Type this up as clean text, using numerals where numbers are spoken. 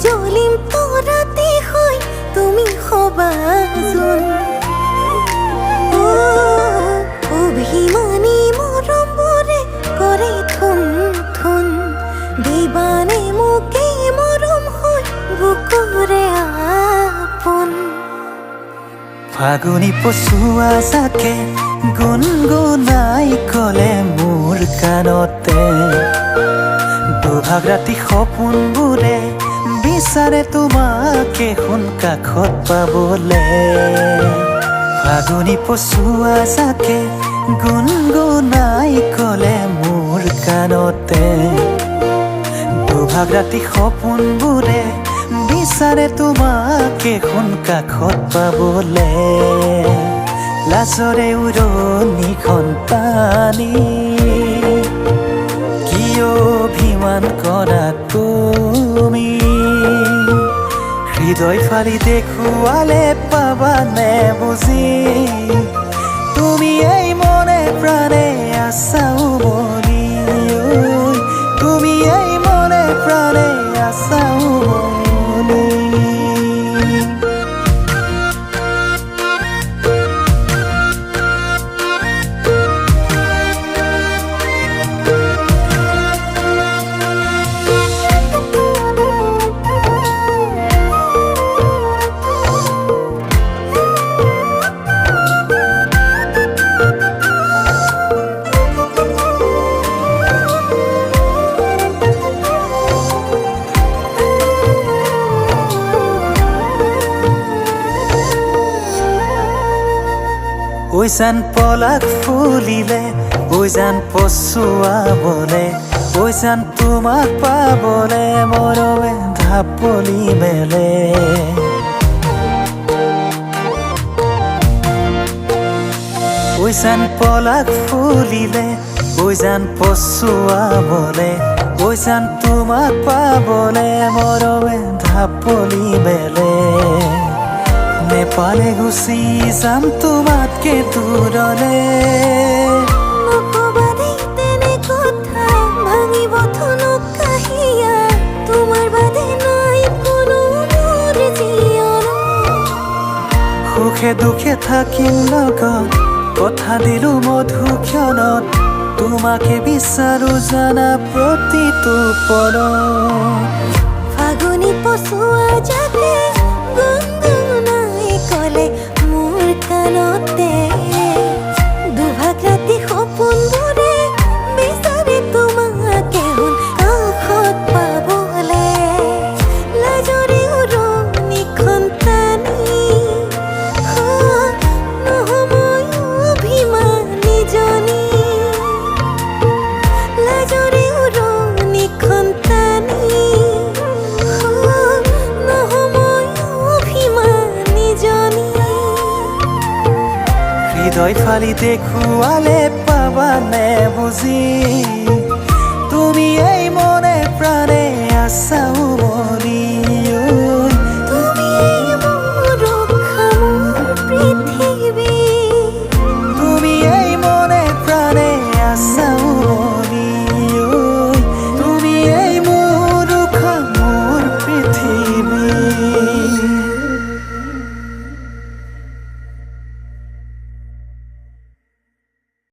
জ্বলিম তৰাতে হৈ তুমি হবাচোন অভিমানী মৰমবোৰে কৰে থুন থুন দিবানে মোকে মৰম হৈ বুকুৰে আপোন ফাগুনি পচুৱা জাকে গুণগুণাই কলে মোৰ কাণতে দুভাগ ৰাতি সপোনবোৰে বিচাৰে তোমাকে সোণ কাষত পাবলে ফাগুনি পচুৱা জাকে গুণগুণাই কলে মোৰ কাণতে দুভাগ ৰাতি সপোনবোৰে বিচাৰে তোমাকে সোণ কাষত পাবলে লাজৰে উৰণিখন টানি কিয় অভিমান কৰা তুমি হৃদয় ফালি দেখুৱালে পাবানে বুজি তুমি এই মনে প্ৰাণে আছা উমলি তুমি এই মনে প্ৰাণে আছা উমলি ঐ জান পলাক ফুলিলে ঐ জান পচুৱাবলে ঐ জান তোমাক পাবলে মৰমে ঢাপলি মেলে ঐ জান পলাক ফুলিলে ঐ জান পচুৱাবলে ঐ জান তোমাক পাবলে মৰমে ঢাপলি মেলে নেপালে গুচি যাম তোমাতকে দূৰলে নকবাদে তেনে কথা ভাঙিব থনক কাহিয়া তোমাৰ বাদে নাই কোনো মোৰ জীৱন সুখে দুখে থাকিম লগত কথা দিলো মধু ক্ষণত তোমাকে বিচাৰো জানা প্ৰতিটো পলত ফাগুনি পচুৱা জাকে গুণগুণাই কলে মোৰ কাণতে দুভাগ ৰাতি সপোনবোৰে বিচাৰে তোমাকে সোণ কাষত পাবলে লাজৰে উৰণিখন টানি নহময় অভিমানী জনী লাজৰে উৰণিখন টানি হৃদয় ফালি দেখুৱালে পাবানে বুজি